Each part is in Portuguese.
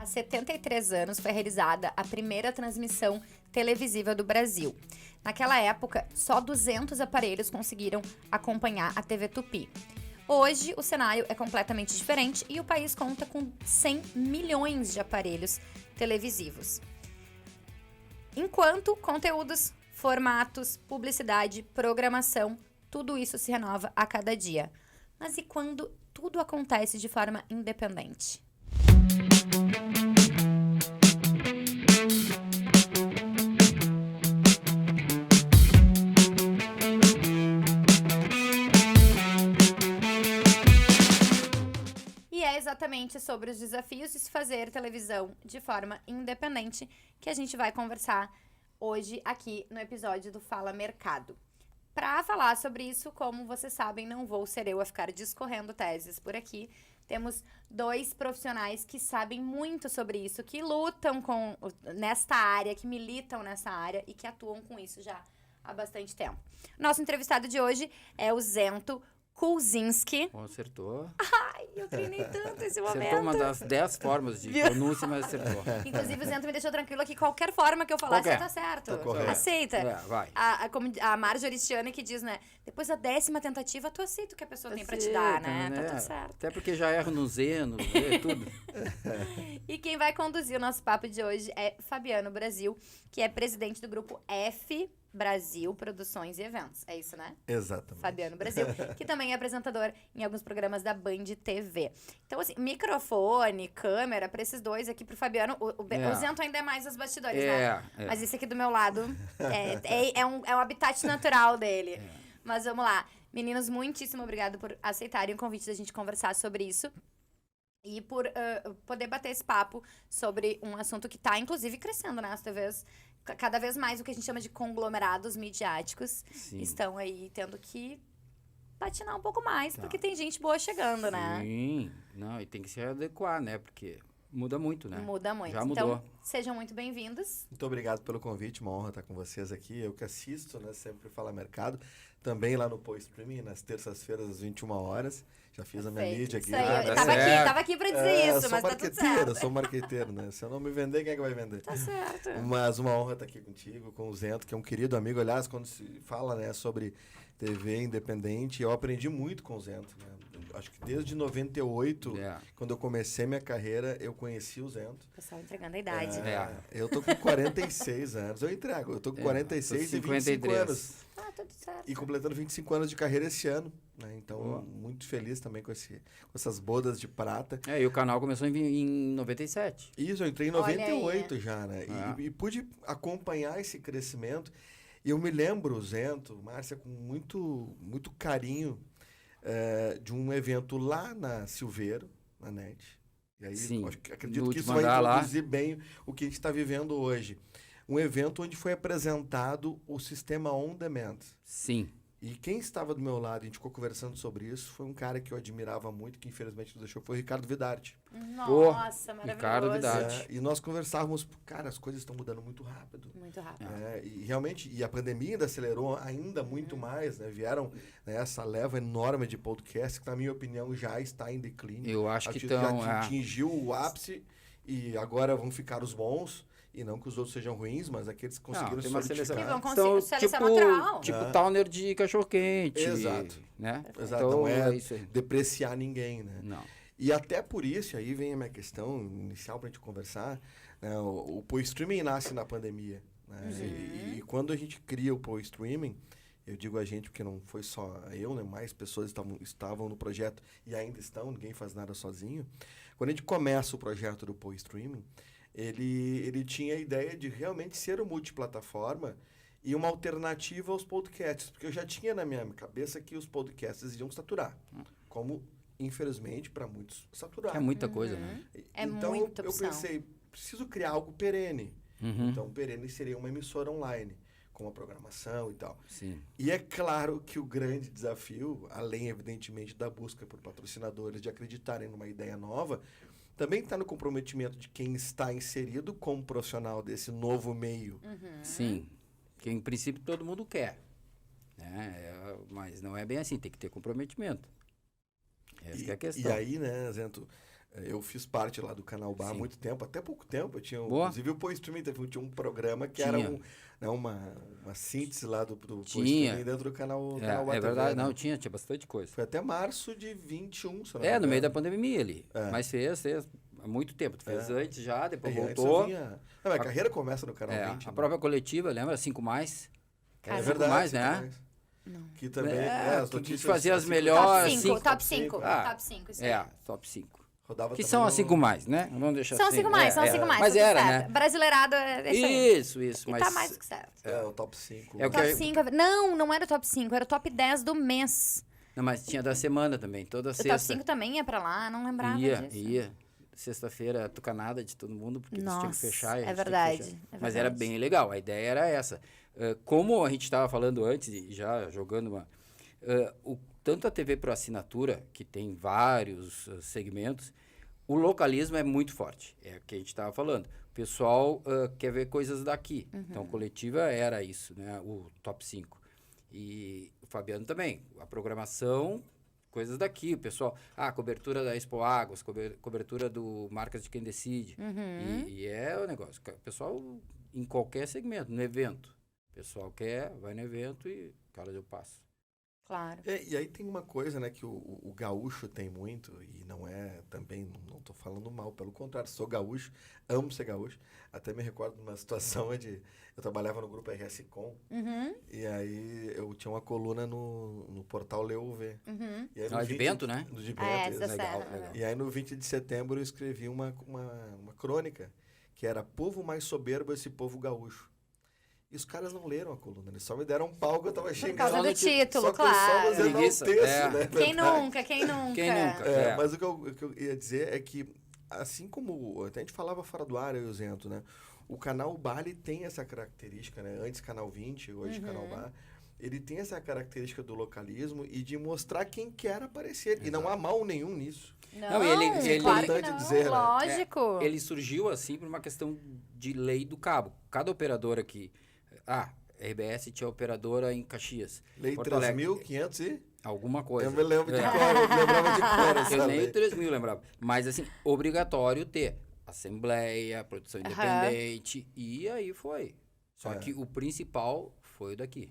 73 anos foi realizada a primeira transmissão televisiva do Brasil. Naquela época, só 200 aparelhos conseguiram acompanhar a TV Tupi. Hoje, o cenário é completamente diferente e o país conta com 100 milhões de aparelhos televisivos. Enquanto conteúdos, formatos, publicidade, programação, tudo isso se renova a cada dia. Mas e quando tudo acontece de forma independente? E é exatamente sobre os desafios de se fazer televisão de forma independente que a gente vai conversar hoje aqui no episódio do Fala Mercado. Para falar sobre isso, como vocês sabem, não vou ser eu a ficar discorrendo teses por aqui. Temos dois profissionais que sabem muito sobre isso, que lutam nesta área, que militam nessa área e que atuam com isso já há bastante tempo. Nosso entrevistado de hoje é o Zento Kulczynski. Acertou. Ai, eu treinei tanto esse momento. Acertou uma das 10 formas de pronúncia, mas acertou. Inclusive, o Zento me deixou tranquilo que qualquer forma que eu falar, você tá certo. Tá correto. Aceita. Vai. A Marjorie Stiane que diz, né? Depois da 10ª tentativa, tu aceita o que a pessoa tem pra te dar, né? Tá tudo certo. Até porque já erro no Z, no V, tudo. E quem vai conduzir o nosso papo de hoje é Fabiano Brasil, que é presidente do grupo F Brasil Produções e Eventos. É isso, né? Exatamente. Fabiano Brasil, que também é apresentador em alguns programas da Band TV. Então, assim, microfone, câmera, pra esses dois aqui, pro Fabiano, o Zento ainda é mais os bastidores, né? Mas esse aqui do meu lado é um habitat natural dele. Mas vamos lá. Meninos, muitíssimo obrigado por aceitarem o convite da gente conversar sobre isso. E por poder bater esse papo sobre um assunto que está, inclusive, crescendo, né? As TVs, cada vez mais o que a gente chama de conglomerados midiáticos, estão aí tendo que patinar um pouco mais, porque tem gente boa chegando, né? Sim, não, e tem que se adequar, né? Porque muda muito, né? Muda muito. Já mudou. Então, sejam muito bem-vindos. Muito obrigado pelo convite, uma honra estar com vocês aqui. Eu que assisto, né, sempre Fala Mercado, também lá no Pô Streaming, nas terças-feiras, às 21 horas. Já fiz a minha mídia aqui. Isso aí, eu tava aqui pra dizer isso, mas tá tudo certo. Eu sou marqueteiro, né? Se eu não me vender, quem é que vai vender? Tá certo. Mas uma honra estar aqui contigo, com o Zento, que é um querido amigo. Aliás, quando se fala, né, sobre TV independente, eu aprendi muito com o Zento, né? Acho que desde 98, quando eu comecei minha carreira, eu conheci o Zento. O pessoal entregando a idade. Eu tô com 46 anos. Eu entrego. Eu tô com 46 e 25 anos. Ah, tudo certo. E completando 25 anos de carreira esse ano. Né? Então, muito feliz também com essas bodas de prata. E o canal começou em 97. Isso, eu entrei em 98 já, né? E pude acompanhar esse crescimento. E eu me lembro, Zento, Márcia, com muito, muito carinho, de um evento lá na Silveiro, na NET. E aí, acredito que isso vai introduzir bem o que a gente está vivendo hoje. Um evento onde foi apresentado o sistema On Demand. Sim. E quem estava do meu lado, a gente ficou conversando sobre isso, foi um cara que eu admirava muito, que infelizmente nos deixou, foi o Ricardo Vidarte. Nossa, maravilhoso. Ricardo Vidarte. E nós conversávamos, cara, as coisas estão mudando muito rápido. Muito rápido. E realmente, a pandemia ainda acelerou ainda muito mais, né? Vieram, né, essa leva enorme de podcast, que na minha opinião já está em declínio. Eu acho que já atingiu o ápice e agora vão ficar os bons. E não que os outros sejam ruins, mas aqueles que conseguiram se solidificar. Então, seleção natural. Tipo Towner de cachorro-quente. Exato. Né? Exato. Então, não é isso aí. depreciar ninguém, né? Não. E até por isso, aí vem a minha questão inicial pra gente conversar, né? O Pô Streaming nasce na pandemia. Né? E quando a gente cria o Pô Streaming, eu digo a gente porque não foi só eu, né? Mais pessoas estavam no projeto e ainda estão, ninguém faz nada sozinho. Quando a gente começa o projeto do Pô Streaming, ele tinha a ideia de realmente ser uma multiplataforma e uma alternativa aos podcasts, porque eu já tinha na minha cabeça que os podcasts iam saturar, como, infelizmente, para muitos saturaram. É muita coisa, né? Então, muita eu opção. pensei, preciso criar algo perene. Então, perene seria uma emissora online, com a programação e tal. Sim. E é claro que o grande desafio, além, evidentemente, da busca por patrocinadores, de acreditarem numa ideia nova, também está no comprometimento de quem está inserido como profissional desse novo meio. Sim, que em princípio todo mundo quer, né? Mas não é bem assim, tem que ter comprometimento. Essa que é a questão. E aí, né, Zento, Eu fiz parte lá do Canal Bar há muito tempo, até pouco tempo. Eu tinha, inclusive, o Pô Streaming tinha um programa que era uma síntese lá do Pô Streaming dentro do Canal Bar. É verdade, TV, não, tinha bastante coisa. Foi até março de 21, se não me engano. No meio da pandemia ali. Mas fez há muito tempo. Tu fez antes já, depois voltou. A carreira começa no Canal 20. A própria coletiva, lembra? 5 Mais. É verdade. Mais, né? Não. Que também as notícias fazia as melhores. Top 5. Top 5, isso aí. Top 5. Rodava que são as 5 mais, né? Vamos deixar são 5 mais, são 5 mais. Mas era, né? Brasileirado é isso aí. Isso. E mas tá mais do que certo. O top 5. Top 5. Não era o top 5, era o top 10 do mês. Não, mas tinha da semana também, toda sexta. O top 5 também ia pra lá, não lembrava disso. Ia. Sexta-feira, tucanada de todo mundo, porque eles tinham que fechar. É verdade. Mas era bem legal, a ideia era essa. Como a gente estava falando antes, já jogando tanto a TV por assinatura, que tem vários segmentos, o localismo é muito forte. É o que a gente estava falando. O pessoal quer ver coisas daqui. Então, coletiva era isso, né? O top 5. E o Fabiano também. A programação, coisas daqui. O pessoal, cobertura da Expo Águas, cobertura do Marcas de Quem Decide. E é o negócio. O pessoal, em qualquer segmento, no evento. O pessoal vai no evento e, cara, eu passo. Claro. E aí tem uma coisa, né, que o gaúcho tem muito, e não é também, não tô falando mal, pelo contrário, sou gaúcho, amo ser gaúcho. Até me recordo de uma situação onde eu trabalhava no grupo RS Com, e aí eu tinha uma coluna no portal LeuV. E aí de Bento, né? De Bento, legal. E aí no 20 de setembro eu escrevi uma crônica, que era Povo Mais Soberbo, esse povo gaúcho. E os caras não leram a coluna, eles só me deram um pau que eu tava xingando. Por causa do título, claro. Só fazendo um texto, né? Quem nunca? Mas o que eu ia dizer é que, assim como até a gente falava fora do ar, eu e o Zento, né? O canal Bali tem essa característica, né? Antes Canal 20, hoje Canal Bar. Ele tem essa característica do localismo e de mostrar quem quer aparecer. Exato. E não há mal nenhum nisso. Não, ele claro que não, dizer, lógico. Né? Ele surgiu assim por uma questão de lei do cabo. Cada operadora que... a RBS tinha operadora em Caxias. Lei 3.500 e... alguma coisa. Eu me lembro de cor, eu lembrava de cor. Eu nem 3.000 lembrava. Mas, assim, obrigatório ter assembleia, produção independente, e aí foi. Só que o principal foi o daqui.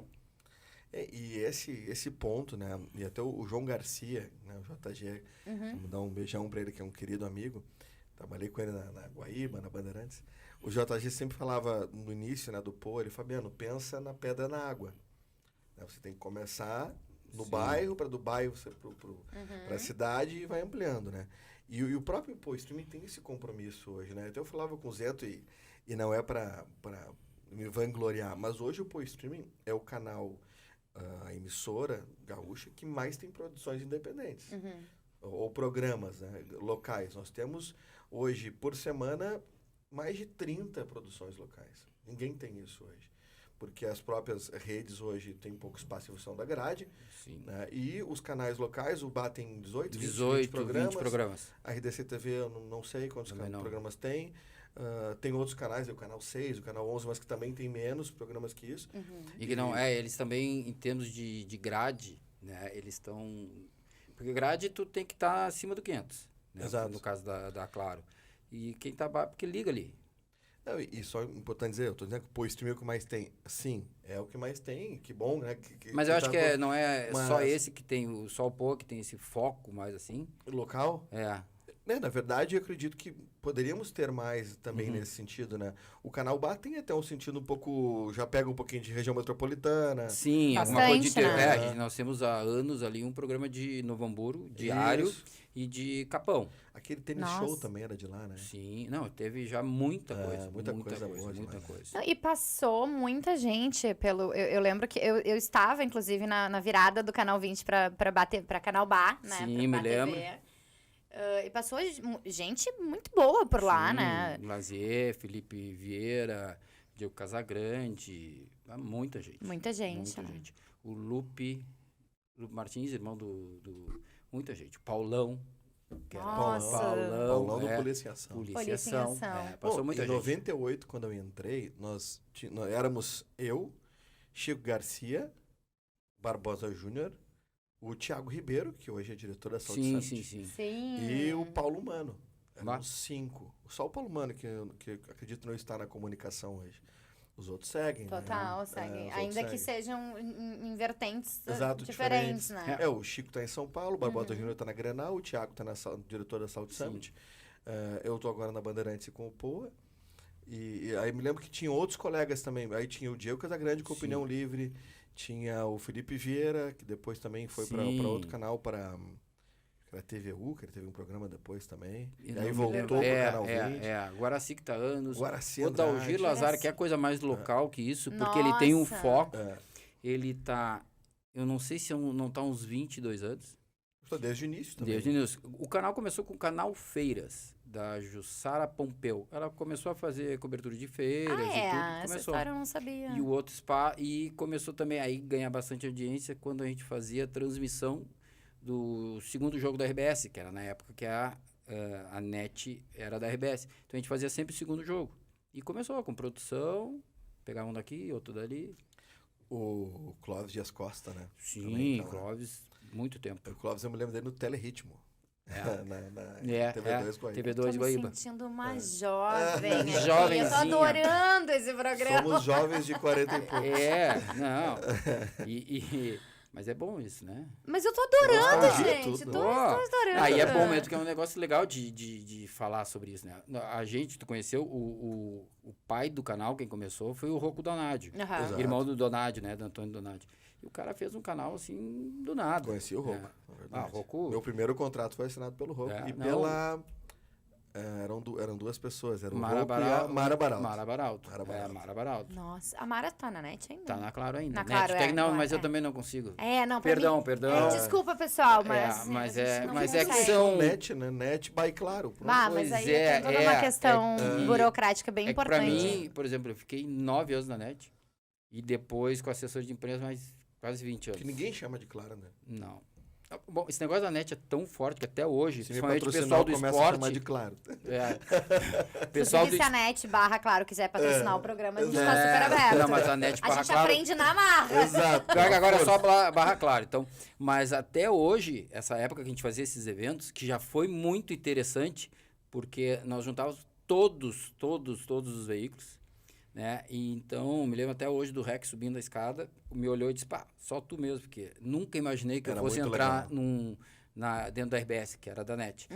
E esse ponto, né? E até o João Garcia, né, o JG, vamos dar um beijão pra ele, que é um querido amigo. Trabalhei com ele na Guaíba, na Bandeirantes. O JG sempre falava no início, né, do Pô, ele, Fabiano, pensa na pedra na água. Né, você tem que começar no bairro, para do bairro você para a cidade e vai ampliando, né? E o próprio Pô Streaming tem esse compromisso hoje, né? Então eu falava com o Zeto e não é para me vangloriar, mas hoje o Pô Streaming é o canal, a emissora gaúcha que mais tem produções independentes. Ou programas, né, locais. Nós temos hoje, por semana, mais de 30 produções locais. Ninguém tem isso hoje. Porque as próprias redes hoje têm pouco espaço em função da grade. Sim. Né? E os canais locais, o BAT tem 18, 20 programas. A RDC TV, eu não sei quantos programas tem. Tem outros canais, o canal 6, o canal 11, mas que também tem menos programas que isso. E que não, eles também, em termos de grade, né, eles estão... Porque grade tu tem que estar acima do 500. Né? Exato. No caso da Claro. E quem tá baixo, porque liga ali. Não, e só é importante dizer, eu tô dizendo que o streaming é o que mais tem. Sim, é o que mais tem, que bom, né? Mas eu acho que não é só esse que tem, só o Pô que tem esse foco mais assim. Local? Na verdade, eu acredito que poderíamos ter mais também nesse sentido, né? O canal Bar tem até um sentido um pouco... Já pega um pouquinho de região metropolitana. Sim, bastante, alguma coisa de... né? Nós temos há anos ali um programa de Novo Hamburgo, diário, e de Capão. Aquele tênis show também era de lá, né? Sim, não, teve já muita coisa. Muita coisa boa, muita coisa. Não, e passou muita gente pelo... Eu lembro que eu estava, inclusive, na virada do Canal 20 para Canal Bar, né? Sim, me lembro. E passou gente muito boa por lá, né? Lazier, Felipe Vieira, Diego Casagrande, muita gente. Muita gente. O Lupe Martins, irmão do muita gente. Paulão. Nossa. Paulão do Polícia em Ação. Polícia em Ação. Passou muita gente. Em 98, quando eu entrei, nós éramos eu, Chico Garcia, Barbosa Júnior, o Thiago Ribeiro, que hoje é diretor da Saúde Sim. e o Paulo Mano. Eram 5. Só o Paulo Mano, que acredito não estar na comunicação hoje. Os outros seguem, Total, né? seguem. Ainda que sejam em vertentes diferentes, né? O Chico tá em São Paulo, o Barbosa Júnior tá na Grenal, o Thiago tá diretor da South Summit. Eu tô agora na Bandeirantes com o Poa. E aí me lembro que tinha outros colegas também. Aí tinha o Diego Casagrande com Opinião Livre, tinha o Felipe Vieira, que depois também foi para outro canal, para a TVU, que ele teve um programa depois também. E aí voltou pro Canal 20. Guaraci que tá anos. Guaraci o Dalgir Lazar, que é coisa mais local que isso, porque ele tem um foco. Ele tá, eu não sei se não tá uns 22 anos. Desde o início também. Desde o início. O canal começou com o canal Feiras, da Jussara Pompeu. Ela começou a fazer cobertura de feiras e tudo. Começou. Essa história eu não sabia. E o outro spa, e começou também aí ganhar bastante audiência quando a gente fazia transmissão do segundo jogo da RBS, que era na época que a NET era da RBS. Então a gente fazia sempre o segundo jogo. E começou com produção, pegava um daqui, outro dali. O Clóvis Dias Costa, né? Sim, também, então, Clóvis, muito tempo. O Clóvis, eu me lembro dele no Teleritmo. na TV2 Guaíba. TV2 Guaíba. Tô me sentindo uma jovem aqui. Jovenzinha. Eu tô adorando esse programa. Somos jovens de 40 e poucos. Não. Mas é bom isso, né? Mas eu tô adorando, gente. Tudo. Tô adorando. Aí é bom mesmo, que é um negócio legal de falar sobre isso, né? A gente, tu conheceu o pai do canal, quem começou, foi o Rocco Donadio. Irmão do Donadio, né? Do Antônio Donadio. E o cara fez um canal, assim, do nada. Conheci o Rocco, na verdade. Rocco... Meu primeiro contrato foi assinado pelo Rocco. E pela... Eram duas pessoas. Era o Rocco e a Mara Baralto. Mara Baralto. Nossa, a Mara tá na NET ainda? Tá na Claro ainda. Na Claro, não, mas eu também não consigo. Não, Perdão. Desculpa, pessoal, mas... mas é que são... NET, né? NET by Claro. Mas aí tem toda uma questão burocrática bem importante. Pra mim, por exemplo, eu fiquei 9 anos na NET. E depois com assessor de imprensa, mais quase 20 anos. Que ninguém chama de Claro, né? Não. Bom, esse negócio da NET é tão forte que até hoje, se principalmente o pessoal do esporte... a chamar de Claro. Pessoal se a NET /Claro quiser patrocinar o programa, a gente tá super aberto. Não, mas a NET a gente Claro... aprende na marra. Exato. Pior que agora é só /Claro. Então, mas até hoje, essa época que a gente fazia esses eventos, que já foi muito interessante, porque nós juntávamos todos os veículos, né? E então, me lembro até hoje do Rex subindo a escada, me olhou e disse, só tu mesmo, porque nunca imaginei que eu fosse entrar dentro da RBS, que era da NET.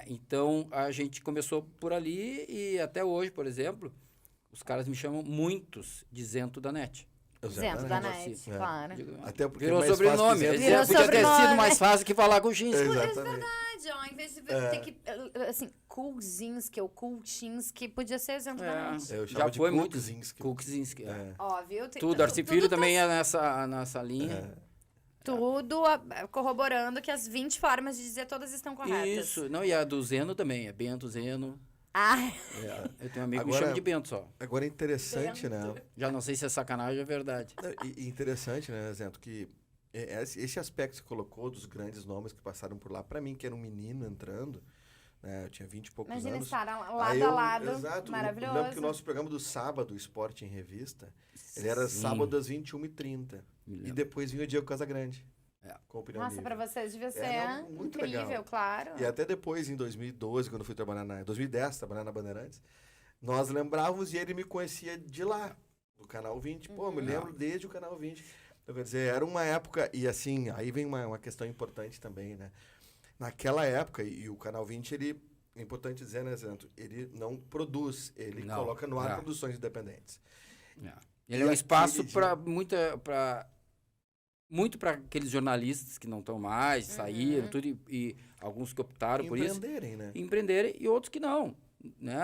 Então, a gente começou por ali e até hoje, por exemplo, os caras me chamam muitos de Zento da NET. Zento da NET, claro. Até porque virou sobrenome. Podia ter sido mais fácil que falar com o Ginsky. Exatamente. Ó, em vez de ter que, assim, Kulzinski ou Kulchinski, podia ser Zento da NET. Já foi muito Kulzinski. Ó, viu? Tudo, Darcy Filho também é nessa linha. Tudo corroborando que as 20 formas de dizer todas estão corretas. Isso. Não, e a do Zeno também, é Bento Zeno. Eu tenho um amigo que me chama de Bento só. Agora é interessante, né? Já não sei se é sacanagem ou é verdade. E interessante, né, Zento, que esse aspecto que você colocou dos grandes nomes que passaram por lá, pra mim, que era um menino entrando, né, eu tinha 20 e poucos anos. Imagina estar lado a lado, exato, maravilhoso. Eu lembro que o nosso programa do sábado, Esporte em Revista, ele era sábado às 21h30. E depois vinha o Diego Casagrande. Com Opinião Nossa, Livre. pra vocês devia ser muito incrível, legal. claro. E até depois, em 2012, quando eu fui trabalhar 2010, trabalhar na Bandeirantes, nós lembrávamos e ele me conhecia de lá, do Canal 20. Pô, eu me lembro desde o Canal 20. Então, quer dizer, era uma época, e assim, aí vem uma questão importante também, né? Naquela época, e o Canal 20, ele, é importante dizer, né, Zento, ele não produz, ele coloca no ar produções independentes. Ele é um espaço para muito para aqueles jornalistas que não estão mais, saíram, tudo, e alguns que optaram por isso. Empreenderem, e outros que não. Né?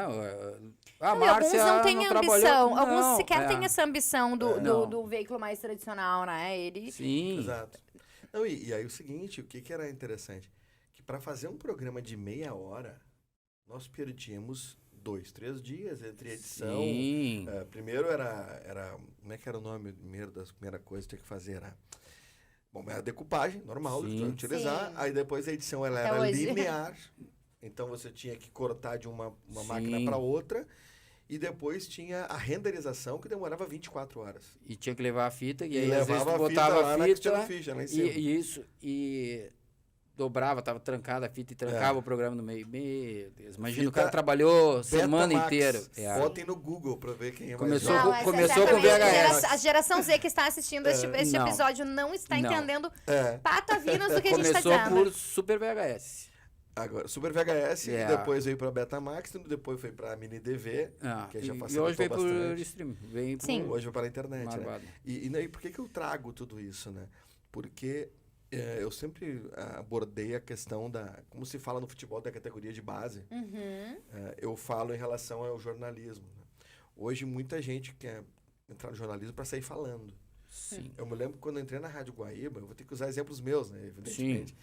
A Márcia alguns não têm ambição. Alguns sequer têm essa ambição do veículo mais tradicional, né? Sim. Exato. Não, e aí o seguinte, o que era interessante? Que para fazer um programa de meia hora, nós perdíamos 2-3 dias entre edição. Sim. Primeiro era... Como é que era o nome das primeiras coisas que tinha que fazer? Era a decupagem normal que tu ia utilizar. Aí depois a edição era linear. Então você tinha que cortar de uma máquina para outra. E depois tinha a renderização, que demorava 24 horas. E tinha que levar a fita. E aí, às vezes, tu botava a fita lá em cima. E isso. E dobrava, tava trancada a fita e trancava o programa no meio. Meu Deus, imagina, o cara trabalhou semana inteira. Botem no Google pra ver quem é começou mais começou com VHS. A geração Z que está assistindo este episódio não está entendendo patavinas do que a gente está dizendo. Começou por Super VHS. Agora, Super VHS, depois veio pra Betamax, depois foi pra Mini DV, que já e hoje veio bastante. por stream. Hoje vai para a internet, né? E por que eu trago tudo isso, né? Porque eu sempre abordei a questão como se fala no futebol, da categoria de base. Eu falo em relação ao jornalismo. Né? Hoje, muita gente quer entrar no jornalismo para sair falando. Sim. Eu me lembro quando eu entrei na Rádio Guaíba, eu vou ter que usar exemplos meus, né? Evidentemente.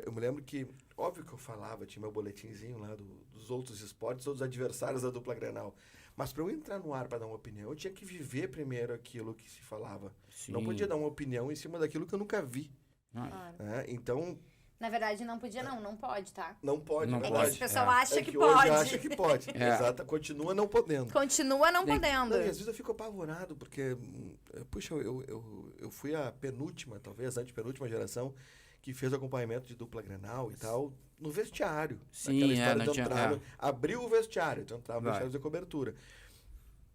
Eu me lembro que, óbvio que eu falava, tinha meu boletinzinho lá dos outros esportes, outros adversários da dupla Grenal. Mas para eu entrar no ar para dar uma opinião, eu tinha que viver primeiro aquilo que se falava. Sim. Não podia dar uma opinião em cima daquilo que eu nunca vi. Então... Na verdade, não podia não pode, tá? Não pode, não pode. Que esse pessoal acha que hoje pode. acha que pode, exato. Continua não podendo. Continua não podendo. E às vezes eu fico apavorado, porque, puxa, eu fui a penúltima, talvez, antepenúltima geração, que fez o acompanhamento de dupla Grenal e tal, no vestiário. Sim, não tinha... Abriu o vestiário, então entrava no vestiário de cobertura.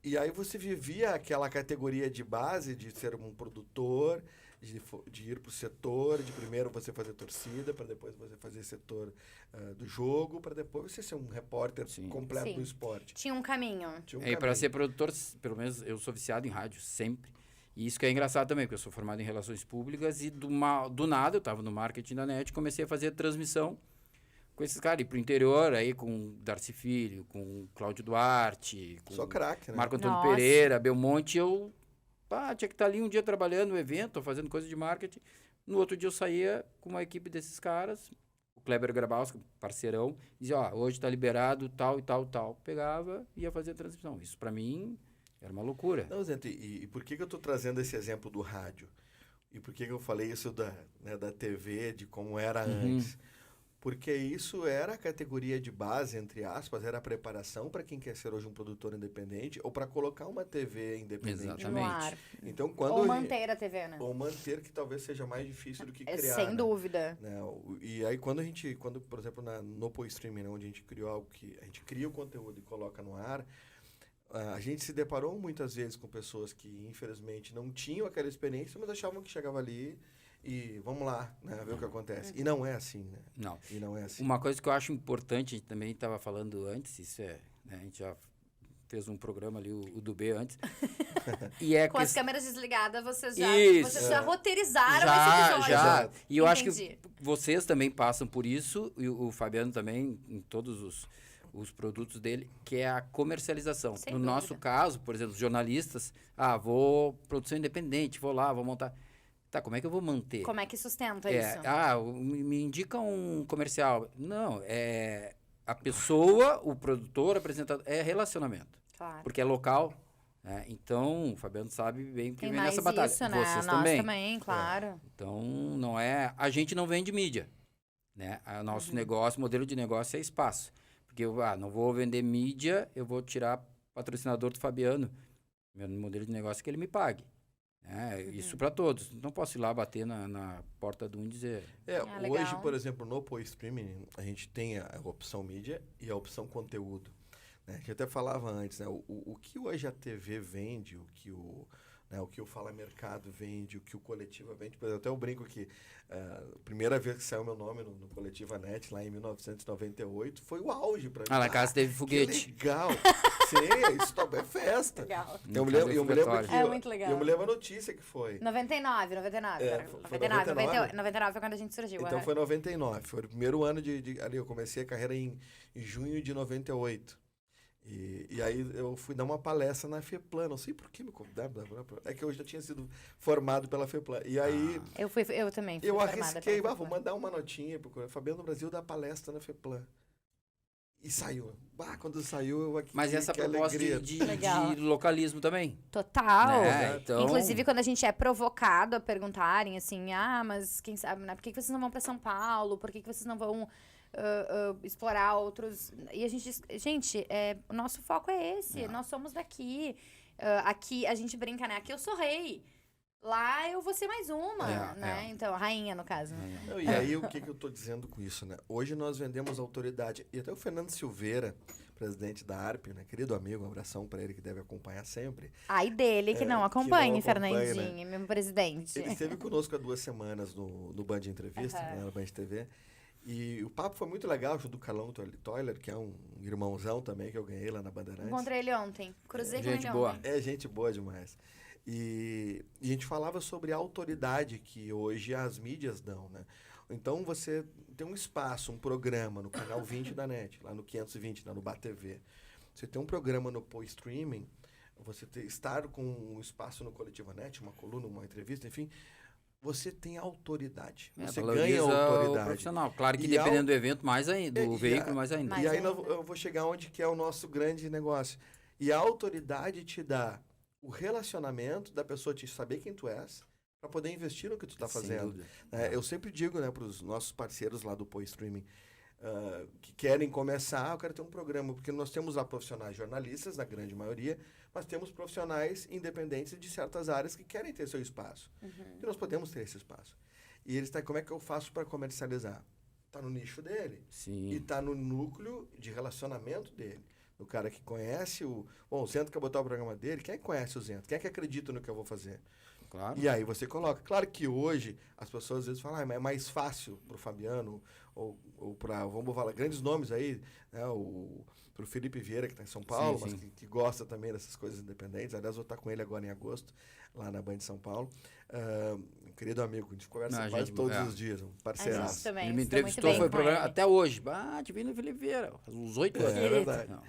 E aí você vivia aquela categoria de base de ser um produtor, de ir para o setor, de primeiro você fazer torcida, para depois você fazer setor do jogo, para depois você ser um repórter completo do esporte. Tinha um caminho. E para ser produtor, pelo menos eu sou viciado em rádio, sempre. E isso que é engraçado também, porque eu sou formado em relações públicas e do nada, eu estava no marketing da NET, comecei a fazer transmissão com esses caras, ir pro interior, aí com Darcy Filho, com Cláudio Duarte, com só craque, né? Marco Antônio Pereira, Belmonte, eu tinha que estar ali um dia trabalhando no evento, fazendo coisa de marketing. No outro dia eu saía com uma equipe desses caras, o Kleber Grabowski, parceirão, dizia, hoje está liberado, tal e tal, tal. Pegava e ia fazer a transmissão. Isso para mim era uma loucura. Não, Zé, e por que eu estou trazendo esse exemplo do rádio? E por que eu falei isso da TV, de como era antes? Porque isso era a categoria de base, entre aspas, era a preparação para quem quer ser hoje um produtor independente ou para colocar uma TV independente. Exatamente. Então, ou manter a TV, né? Ou manter, que talvez seja mais difícil do que criar. Sem dúvida. Né? E aí, quando, por exemplo, no Poa Streaming, né, onde a gente criou algo que a gente cria o conteúdo e coloca no ar, a gente se deparou muitas vezes com pessoas que, infelizmente, não tinham aquela experiência, mas achavam que chegava ali e vamos lá, né, ver o que acontece. E não é assim, né? Não. E não é assim. Uma coisa que eu acho importante, a gente também estava falando antes, isso né, a gente já fez um programa ali, o do B antes. E com as câmeras desligadas, vocês já roteirizaram esse episódio. Já. E eu acho que vocês também passam por isso, e o Fabiano também, em todos os produtos dele, que é a comercialização. Sem no dúvida. nosso caso, por exemplo, os jornalistas, produção independente, vou lá, vou montar. Tá, como é que eu vou manter? Como é que sustenta isso? Me indica um comercial. Não, a pessoa, o produtor, o apresentador, é relacionamento. Claro. Porque é local. Né? Então, o Fabiano sabe bem que tem vem mais nessa batalha. Isso, né? Vocês Nós também, claro. Então, não é... A gente não vende mídia. Né? O nosso negócio, modelo de negócio é espaço. Porque eu não vou vender mídia, eu vou tirar patrocinador do Fabiano. Meu modelo de negócio é que ele me pague. Isso para todos. Não posso ir lá bater na porta de um e dizer... Hoje, por exemplo, no Poa Streaming, a gente tem a opção mídia e a opção conteúdo. Né? A gente até falava antes, né? O que hoje a TV vende, o que o Fala Mercado vende, o que o Coletiva vende. Por exemplo, até eu brinco que a primeira vez que saiu meu nome no Coletiva Net, lá em 1998, foi o auge para mim. Na casa teve foguete. Que legal. Sim, isso também é festa. Legal. Eu me lembro que é muito legal. Eu me lembro a notícia que foi. 99. Foi 99? 99 foi quando a gente surgiu. Então foi 99. Foi o primeiro ano ali. Eu comecei a carreira em junho de 98. E aí eu fui dar uma palestra na FEPLAN, não sei por que me convidaram, é que eu já tinha sido formado pela FEPLAN. E aí... Eu também fui formada. Eu arrisquei, vou mandar uma notinha pro Fabiano Brasil dar palestra na FEPLAN. E saiu. Quando saiu, Mas essa proposta de localismo também. Total. Então... Inclusive, quando a gente é provocado a perguntarem assim, mas quem sabe, né? Por que vocês não vão para São Paulo? Por que vocês não vão... explorar outros... E a gente diz, o nosso foco é esse, nós somos daqui. Aqui a gente brinca, né? Aqui eu sou rei. Lá eu vou ser mais uma, né? Então, rainha, no caso. Não, e aí, o que eu tô dizendo com isso, né? Hoje nós vendemos autoridade. E até o Fernando Silveira, presidente da ARP, né? Querido amigo, um abração para ele que deve acompanhar sempre. Ai dele, que não acompanhe, Fernandinho, né? Meu presidente. Ele esteve conosco há 2 semanas no Band Entrevista, né, na Band TV. E o papo foi muito legal, junto do Carlão Toiler, que é um irmãozão também, que eu ganhei lá na Bandeirantes. Encontrei ele ontem. Cruzei com ele boa. ontem. É gente boa demais. E a gente falava sobre a autoridade que hoje as mídias dão, né? Então, você tem um espaço, um programa no canal 20 da NET, lá no 520, lá no BATV. Você tem um programa no Streaming, você estar com um espaço no Coletivo NET, uma coluna, uma entrevista, enfim, você tem autoridade. Você ganha autoridade. O profissional. Claro que dependendo do evento, mais ainda, do veículo, mais ainda. E aí eu vou chegar onde que é o nosso grande negócio. E a autoridade te dá o relacionamento da pessoa te saber quem tu és, para poder investir no que tu está fazendo. Eu sempre digo, né, para os nossos parceiros lá do Streaming, que querem começar, eu quero ter um programa, porque nós temos lá profissionais jornalistas, na grande maioria, mas temos profissionais independentes de certas áreas que querem ter seu espaço. E nós podemos ter esse espaço. E eles estão, como é que eu faço para comercializar? Está no nicho dele. Sim. E está no núcleo de relacionamento dele. O cara que conhece o Zento quer botar o programa dele, quem é que conhece o Zento? Quem é que acredita no que eu vou fazer? Claro. E aí você coloca. Claro que hoje as pessoas às vezes falam, é mais fácil pro Fabiano, ou para, vamos falar, grandes nomes aí, né? Pro Felipe Vieira, que está em São Paulo, sim. mas que gosta também dessas coisas independentes. Aliás, vou estar com ele agora em agosto, lá na Band de São Paulo. Um querido amigo, a gente conversa quase todos os dias, um parceiraço. Ele me entrevistou, foi programa até hoje. Te vi no Felipe Vieira, faz uns 8 anos. É verdade. Não.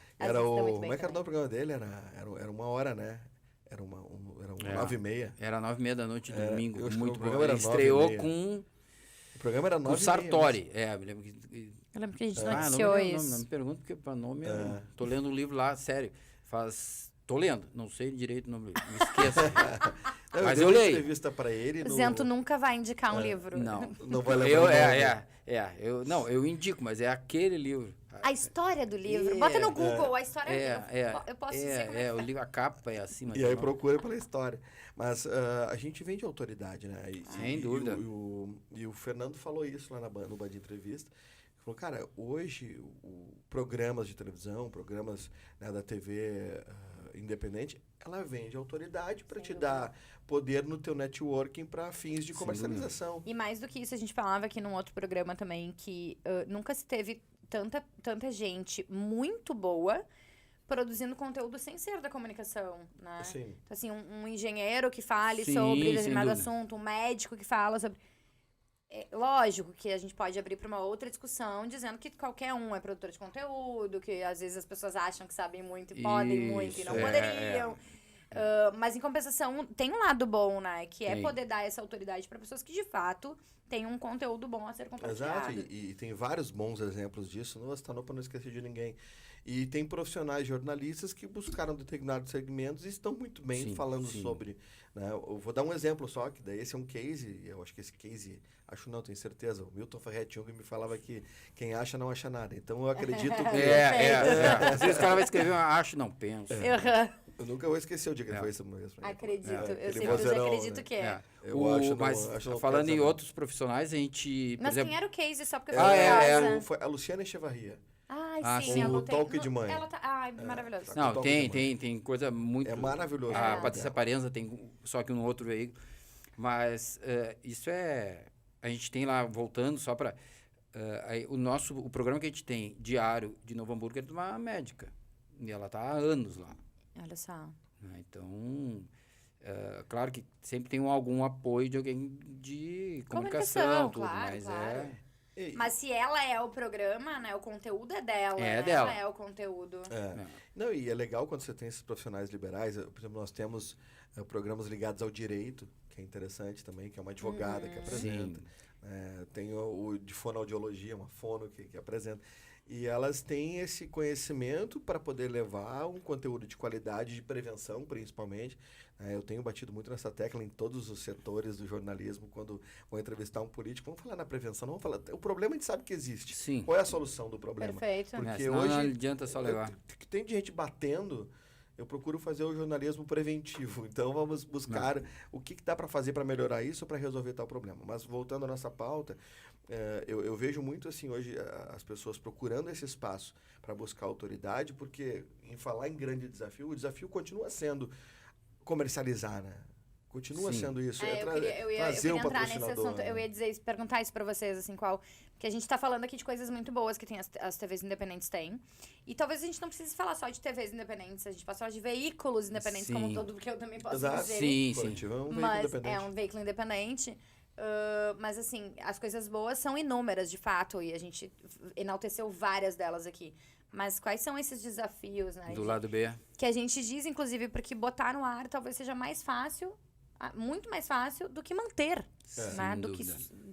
Como é que era o nome do programa dele? Era 1 hora, né? Era 9h30. Era 9h30 da noite, domingo. Muito bom. Ele estreou com... O programa era 9h30. Com o Sartori. Me lembro que... Eu lembro que a gente noticiou isso. Não me pergunta, porque para nome... Tô lendo um livro lá, sério. Tô lendo, não sei direito o nome do livro. Me esqueço. Mas eu leio. Entrevista para ele. O Zento nunca vai indicar um livro. Não vai levar eu indico, mas é aquele livro. A história do livro. Bota no Google a história do livro. Eu posso dizer o livro, a capa é assim. Mas e aí procura pela história. Mas a gente vem de autoridade, né? Sem dúvida. E o Fernando falou isso lá no Band de Entrevista. Ele falou, cara, hoje programas de televisão, programas, né, da TV independente, ela vende autoridade para te dar poder no teu networking para fins de comercialização. E mais do que isso, a gente falava aqui num outro programa também que nunca se teve tanta gente muito boa produzindo conteúdo sem ser da comunicação, né? Sim. Então, assim, um engenheiro que fale sobre determinado assunto, um médico que fala sobre... lógico que a gente pode abrir para uma outra discussão dizendo que qualquer um é produtor de conteúdo, que às vezes as pessoas acham que sabem muito e podem muito e não poderiam. Mas, em compensação, tem um lado bom, né? Que é poder dar essa autoridade para pessoas que, de fato, têm um conteúdo bom a ser compartilhado. Exato, e tem vários bons exemplos disso. Não está para não esquecer de ninguém. E tem profissionais jornalistas que buscaram determinados segmentos e estão muito bem falando sobre. Né? Eu vou dar um exemplo só, que daí esse é um case, eu acho que esse case, tenho certeza, o Milton Ferretti Jung me falava que quem acha não acha nada. Então eu acredito que... Às vezes o cara vai escrever acho, não penso. Eu nunca vou esquecer o dia que ele foi isso mesmo. Acredito, eu sempre acredito que é. Eu acho falando em outros profissionais, a gente... Mas quem era o case, só porque foi a Luciana Echevarria. Sim, o Talk de Mãe. Maravilhoso. Não, tem coisa muito... É maravilhoso. A Patrícia Parenza tem só que no outro veículo. Mas isso a gente tem lá, voltando só para... o programa que a gente tem, diário, de Novo Hamburgo, é de uma médica. E ela está há anos lá. Olha só. Então, claro que sempre tem algum apoio de alguém de comunicação, tudo, claro, mas Mas se ela é o programa, né? O conteúdo é dela. dela. Ela é o conteúdo. Não, e é legal quando você tem esses profissionais liberais. Por exemplo, nós temos programas ligados ao direito, que é interessante também, que é uma advogada que apresenta. Tem o de fonoaudiologia, uma fono que apresenta. E elas têm esse conhecimento para poder levar um conteúdo de qualidade, de prevenção, principalmente. Eu tenho batido muito nessa tecla em todos os setores do jornalismo, quando vou entrevistar um político. Vamos falar na prevenção, não vamos falar... O problema a gente sabe que existe. Sim. Qual é a solução do problema? Perfeito. Porque hoje... Não adianta só levar. Tem gente batendo eu procuro fazer o jornalismo preventivo. Então, vamos buscar o que dá para fazer para melhorar isso, para resolver tal problema. Mas, voltando à nossa pauta, eu vejo muito, assim, hoje, as pessoas procurando esse espaço para buscar autoridade, porque, em falar em grande desafio, o desafio continua sendo comercializar, né? Continua sendo isso. Eu ia entrar nesse assunto, eu ia perguntar isso pra vocês, assim, porque a gente tá falando aqui de coisas muito boas que as TVs independentes têm. E talvez a gente não precise falar só de TVs independentes, a gente pode falar de veículos independentes como um todo, porque eu também posso dizer. Sim. É um veículo independente. Mas, assim, as coisas boas são inúmeras, de fato, e a gente enalteceu várias delas aqui. Mas quais são esses desafios, né? Do lado B. Que a gente diz, inclusive, porque botar no ar talvez seja mais fácil, muito mais fácil do que manter, né? Do que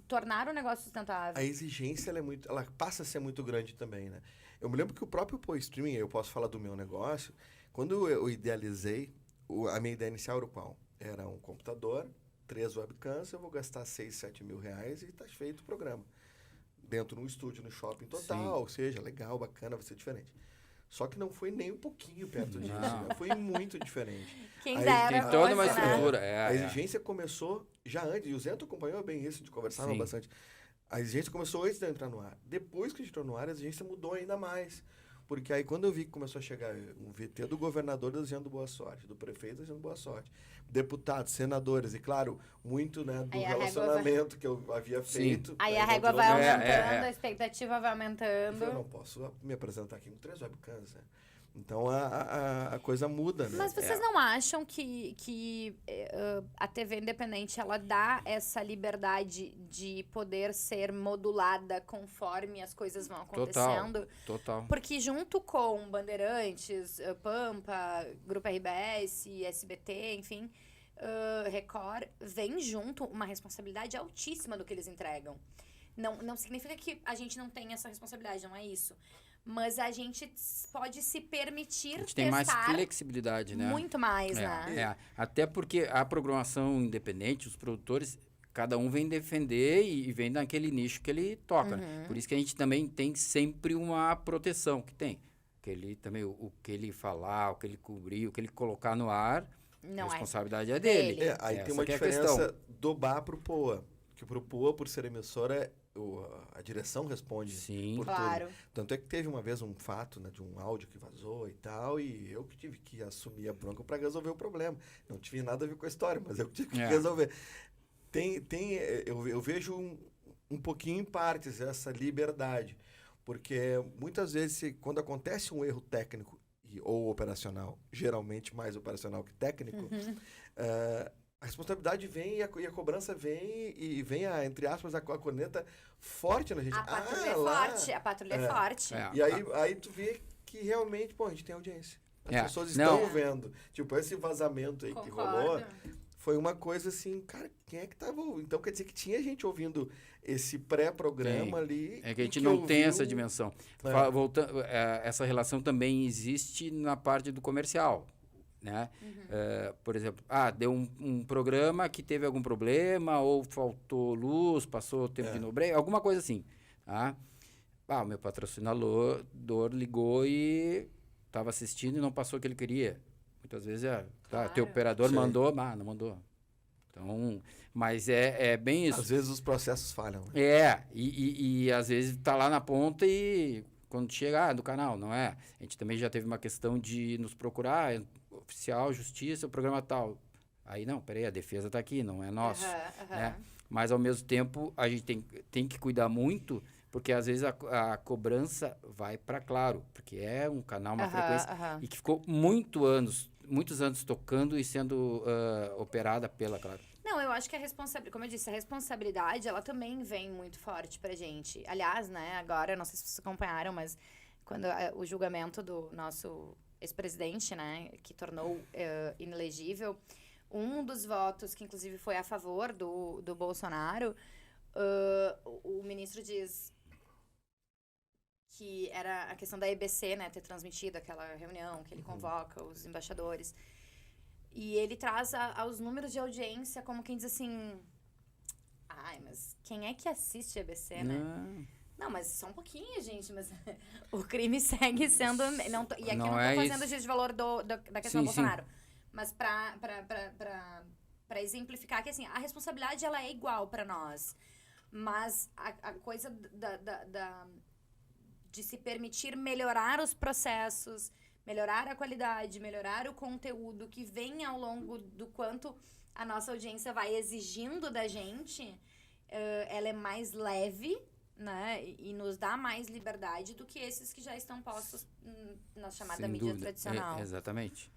tornar o negócio sustentável. A exigência, ela passa a ser muito grande também, né? Eu me lembro que o próprio streaming, eu posso falar do meu negócio, quando eu idealizei, a minha ideia inicial era o qual? Era um computador, 3 webcams, eu vou gastar 6, 7 mil reais e tá feito o programa. Dentro de um estúdio, no shopping total, ou seja, legal, bacana, vai ser diferente. Só que não foi nem um pouquinho perto disso, né? Foi muito diferente. Quem dera, tem toda uma estrutura. A exigência começou já antes, e o Zento acompanhou bem isso, a gente conversava bastante. A exigência começou antes de eu entrar no ar. Depois que a gente entrou no ar, a exigência mudou ainda mais. Porque aí, quando eu vi que começou a chegar um VT do governador desejando boa sorte, do prefeito desejando boa sorte, deputados, senadores, e claro, muito, né, do relacionamento que eu havia feito. Aí a régua vai aumentando, a expectativa vai aumentando. Eu não posso me apresentar aqui com 3 webcams, né? Então, a coisa muda, né? Mas vocês não acham que a TV independente, ela dá essa liberdade de poder ser modulada conforme as coisas vão acontecendo? Total. Porque junto com Bandeirantes, Pampa, Grupo RBS, SBT, enfim, Record, vem junto uma responsabilidade altíssima do que eles entregam. Não significa que a gente não tem essa responsabilidade, não é isso. Mas a gente pode se permitir testar. A gente tem mais flexibilidade, né? Muito mais, né? Até porque a programação independente, os produtores, cada um vem defender e vem naquele nicho que ele toca. Né? Por isso que a gente também tem sempre uma proteção que tem. Que ele também, o que ele falar, o que ele cobrir, o que ele colocar no ar, a responsabilidade é dele. Aí tem uma diferença do BA pro POA. Que pro POA, por ser emissora, a direção responde por tudo. Tanto é que teve uma vez um fato, né, de um áudio que vazou e tal, e eu que tive que assumir a bronca para resolver o problema. Não tive nada a ver com a história, mas eu que tive que resolver. Eu vejo um pouquinho em partes essa liberdade, porque muitas vezes quando acontece um erro técnico ou operacional, geralmente mais operacional que técnico, a responsabilidade vem e a cobrança vem e vem, entre aspas, a corneta forte na gente. A patrulha é forte, a patrulha é forte. E aí tu vê que realmente, a gente tem audiência. As pessoas estão vendo. Tipo, esse vazamento aí que rolou foi uma coisa assim, cara, quem é que tava ouvindo? Então quer dizer que tinha gente ouvindo esse pré-programa ali. É que a gente não tem essa dimensão. Voltando, essa relação também existe na parte do comercial. Né? Por exemplo, deu um programa que teve algum problema, ou faltou luz, passou tempo de nobreio, alguma coisa assim. Tá? O meu patrocinador ligou e estava assistindo e não passou o que ele queria. Muitas vezes teu operador mandou, não mandou. Então, mas é bem isso. Às vezes os processos falham. E às vezes está lá na ponta e quando chega, do canal, não é? A gente também já teve uma questão de nos procurar, oficial, justiça, o programa tal. Aí, não, peraí, a defesa está aqui, não é nosso. Né? Mas, ao mesmo tempo, a gente tem que cuidar muito, porque, às vezes, a cobrança vai para Claro, porque é um canal, uma frequência, e que ficou muitos anos tocando e sendo operada pela Claro. Não, eu acho que como eu disse, a responsabilidade, ela também vem muito forte pra gente. Aliás, né, agora, não sei se vocês acompanharam, mas quando o julgamento do nosso ex-presidente, né, que tornou inelegível, um dos votos, que inclusive foi a favor do Bolsonaro, o ministro diz que era a questão da EBC, né, ter transmitido aquela reunião que ele convoca os embaixadores. E ele traz aos números de audiência como quem diz assim, mas quem é que assiste a EBC, né? Não, mas só um pouquinho, gente. Mas o crime segue sendo... Não tô, e aqui Não não é tô fazendo isso. juízo de valor da questão Sim, do Bolsonaro. Mas pra exemplificar que, assim, a responsabilidade, ela é igual pra nós. Mas a coisa de se permitir melhorar os processos, melhorar a qualidade, melhorar o conteúdo que vem ao longo do quanto a nossa audiência vai exigindo da gente, ela é mais leve, né? E nos dá mais liberdade do que esses que já estão postos na chamada Sem mídia dúvida. tradicional. Exatamente.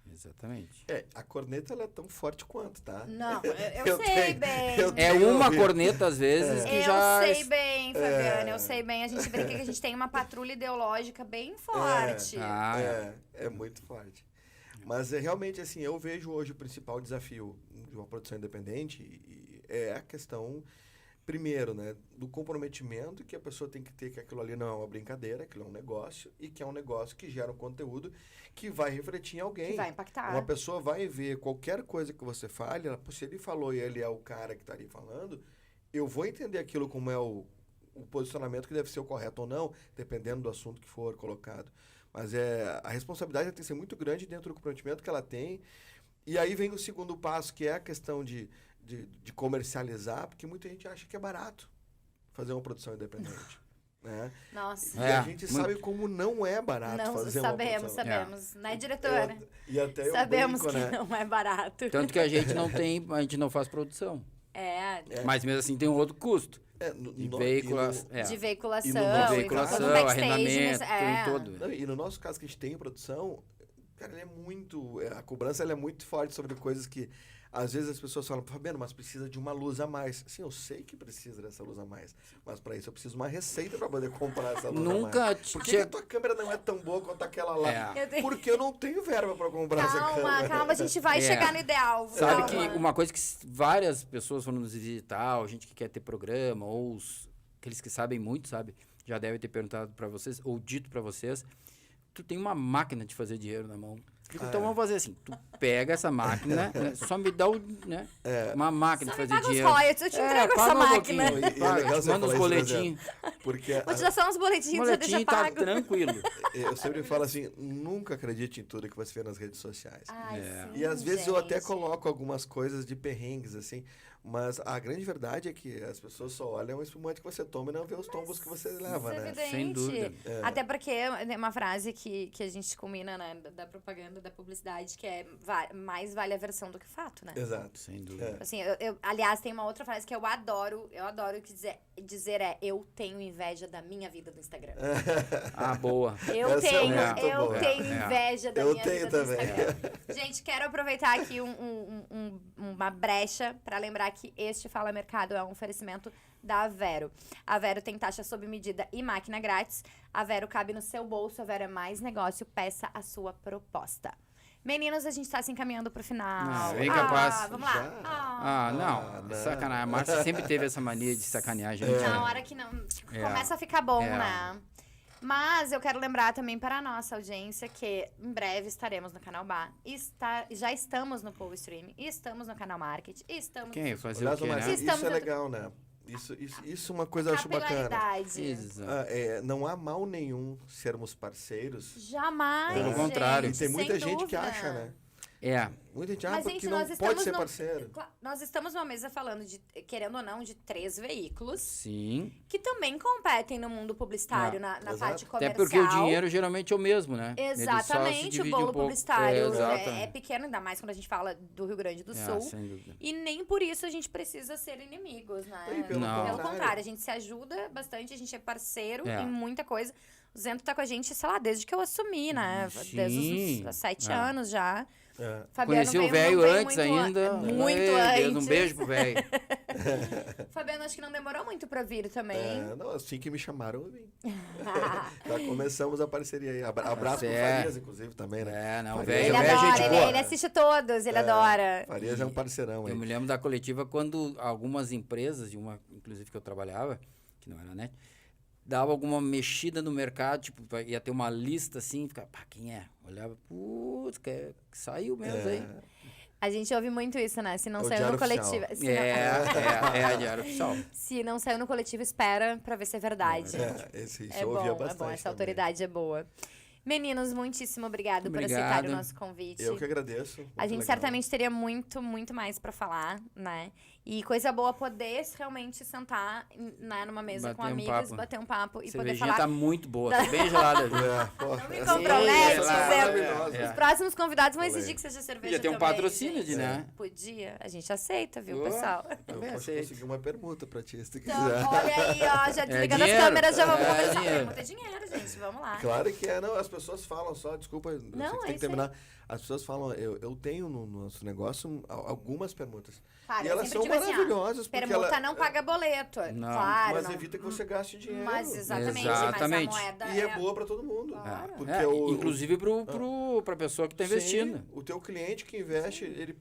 A corneta ela é tão forte quanto, tá? Não, eu sei bem. É uma corneta, às vezes, que já... Eu sei bem, Fabiana, eu sei bem. A gente brinca que a gente tem uma patrulha ideológica bem forte. É muito forte. Mas realmente, assim, eu vejo hoje o principal desafio de uma produção independente é a questão, primeiro, né, do comprometimento que a pessoa tem que ter, que aquilo ali não é uma brincadeira, aquilo é um negócio, e que é um negócio que gera um conteúdo que vai refletir em alguém. Que vai impactar. Uma pessoa vai ver qualquer coisa que você fale, se ele falou e ele é o cara que está ali falando, eu vou entender aquilo como é o posicionamento que deve ser o correto ou não, dependendo do assunto que for colocado. Mas a responsabilidade tem que ser muito grande dentro do comprometimento que ela tem. E aí vem o segundo passo, que é a questão de comercializar, porque muita gente acha que é barato fazer uma produção independente. Né? Nossa. E a gente sabe como não é barato fazer uma produção. Sabemos. Né, diretora? E até sabemos brinco, que né? não é barato. Tanto que a gente não faz produção. Mas mesmo assim tem um outro custo. De veiculação. De veiculação. Arrendamento, tem todo. E no nosso caso, que a gente tem em produção, cara, ele é muito... A cobrança ela é muito forte sobre coisas que, às vezes, as pessoas falam, Fabiano, mas precisa de uma luz a mais. Sim, eu sei que precisa dessa luz a mais. Mas para isso eu preciso de uma receita para poder comprar essa luz a mais. Por que a tua câmera não é tão boa quanto aquela lá? Porque eu não tenho verba para comprar essa câmera. Calma, a gente vai chegar no ideal. Sabe que uma coisa que várias pessoas foram nos visitar, ou gente que quer ter programa, ou aqueles que sabem muito, sabe? Já devem ter perguntado para vocês, ou dito para vocês, tu tem uma máquina de fazer dinheiro na mão. Então vamos fazer assim, tu pega essa máquina, né, só me dá uma máquina de fazer dinheiro. Os royalties, eu te entrego essa máquina. Manda os boletins. Vou te dar só uns boletins, você deixa pago. Tá tranquilo. Eu sempre falo assim, nunca acredite em tudo que você vê nas redes sociais. Sim, e às vezes eu até coloco algumas coisas de perrengues, assim, mas a grande verdade é que as pessoas só olham o espumante que você toma e não vê os tombos que você leva, né? Sem dúvida. Até porque é uma frase que a gente combina, né, da propaganda, da publicidade, que é mais vale a versão do que o fato, né? Exato. Sem dúvida. Assim, aliás, tem uma outra frase que eu adoro que dizer eu tenho inveja da minha vida do Instagram. Boa. Eu tenho inveja da minha vida do Instagram. Gente, quero aproveitar aqui uma brecha para lembrar que este Fala Mercado é um oferecimento da Vero. A Vero tem taxa sob medida e máquina grátis. A Vero cabe no seu bolso, a Vero é mais negócio, peça a sua proposta. Meninos, a gente tá se encaminhando pro final. Bem capaz. Vamos lá. Não. Sacanagem. A Márcia sempre teve essa mania de sacanear a gente. Na hora que não começa a ficar bom, né? Mas eu quero lembrar também para a nossa audiência que em breve estaremos no Canal Bar. Já estamos no Povo Stream, estamos no Canal Market, estamos... Quem fazer o quê, né? Isso é legal, né? Isso é uma coisa eu acho bacana. Não há mal nenhum sermos parceiros. Jamais. Pelo contrário. E tem muita gente que acha, né? Muita gente acha que não pode ser parceiro. Nós estamos numa mesa falando de, querendo ou não, de 3 veículos. Sim. Que também competem no mundo publicitário, na parte comercial. Até porque o dinheiro geralmente é o mesmo, né? Exatamente, o bolo publicitário é pequeno, ainda mais quando a gente fala do Rio Grande do Sul. Sem dúvida. E nem por isso a gente precisa ser inimigos, né? Pelo contrário, a gente se ajuda bastante, a gente é parceiro em muita coisa. O Zento tá com a gente, sei lá, desde que eu assumi, né? Sim. Desde os 7 anos já. Conheci o velho antes ainda. Muito antes. Um beijo pro velho. Fabiano, acho que não demorou muito pra vir também. Não, assim que me chamaram, eu vim. Já começamos a parceria aí. Abraço pro Farias, inclusive, também, né? Não, Farias, ele adora, ele assiste todos, ele adora. Farias é um parceirão aí. Eu me lembro da coletiva quando algumas empresas, de uma, inclusive que eu trabalhava, que não era net, dava alguma mexida no mercado, tipo, ia ter uma lista assim, ficava, quem é? Olhava, putz, saiu mesmo aí. A gente ouve muito isso, né? Se não saiu diário no coletivo... oficial. É a diário oficial. Se não saiu no coletivo, espera pra ver se é verdade. Isso É eu ouvia bom, bastante essa também. autoridade é boa. Meninos, muitíssimo obrigado por aceitar o nosso convite. Eu que agradeço. A gente certamente teria muito, muito mais pra falar, né? E coisa boa poder realmente sentar, né, numa mesa com amigos, bater um papo e poder falar. Tá muito boa, tá bem gelada. Não me compromete, Os próximos convidados vão exigir que seja cerveja. Podia ter um também, patrocínio gente. né? Podia. A gente aceita, viu, pessoal? Eu posso conseguir uma permuta pra ti, se tu quiser. Então, olha aí, ó, já desligando as câmeras, já vamos conversar. Permuta é dinheiro, gente, vamos lá. Claro que é, não, as pessoas falam só, desculpa, eu não, sei que tem que terminar. As pessoas falam, eu tenho no nosso negócio algumas permutas. Claro, e elas são maravilhosas. Assim, permuta não paga boleto, não. Claro. Mas evita que você gaste dinheiro. Mas exatamente. Mas a moeda e é boa para todo mundo. Claro. Porque inclusive pra pessoa que está investindo. O teu cliente que investe, ele,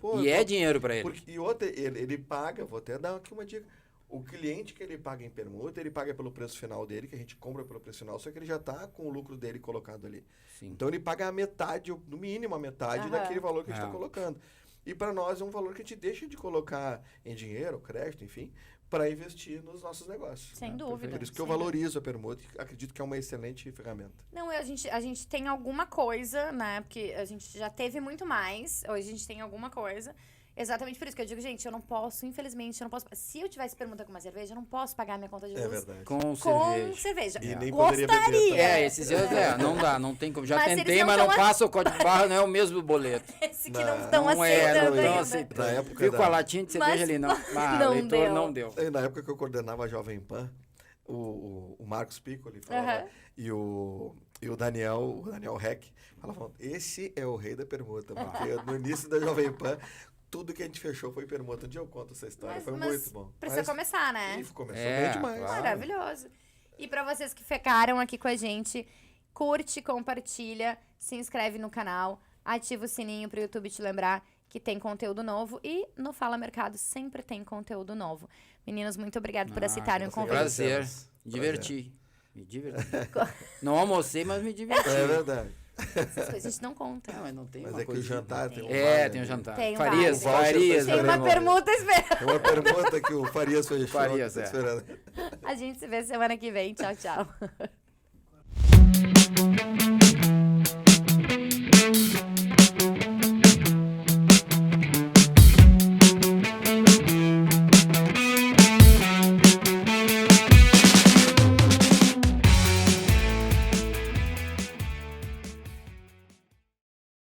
dinheiro para ele. E outra, ele paga, vou até dar aqui uma dica. O cliente que ele paga em permuta, ele paga pelo preço final dele, que a gente compra pelo preço final, só que ele já está com o lucro dele colocado ali. Sim. Então ele paga a metade, no mínimo a metade daquele valor que a gente está colocando. E para nós é um valor que a gente deixa de colocar em dinheiro, crédito, enfim, para investir nos nossos negócios. Sem dúvida. Por isso que eu valorizo a permuta e acredito que é uma excelente ferramenta. Não, a gente tem alguma coisa, né? Porque a gente já teve muito mais, hoje a gente tem alguma coisa. Exatamente por isso que eu digo, gente, eu não posso, infelizmente, eu não posso... Se eu tivesse permuta com uma cerveja, eu não posso pagar minha conta de luz. É verdade. Com cerveja. E nem gostaria. Poderia beber, esses dias, não dá, não tem como. Já mas tentei, mas não passa o código de barra, não é o mesmo boleto. Esse que não estão aceitando ainda. Na época Fico com a latinha de cerveja ali, não. Não leitor deu. Não deu. Na época que eu coordenava a Jovem Pan, o Marcos Piccoli falava, e o Daniel Heck falavam, esse é o rei da permuta, porque no início da Jovem Pan, tudo que a gente fechou foi permuta. Um dia eu conto essa história, foi muito bom. Precisa começar, né? Começou bem demais. Claro. Maravilhoso. E pra vocês que ficaram aqui com a gente, curte, compartilha, se inscreve no canal, ativa o sininho pro YouTube te lembrar que tem conteúdo novo e no Fala Mercado sempre tem conteúdo novo. Meninos, muito obrigado por aceitarem o convite. Prazer. Me diverti. Não almocei, mas me diverti. É verdade. Essas coisas a gente não conta. Mas não tem Mas é que o jantar tem um tem um jantar. Tem Farias. Tem uma permuta esperando. Tem uma permuta que o Farias fechou. Farias, esperando. A gente se vê semana que vem. Tchau, tchau.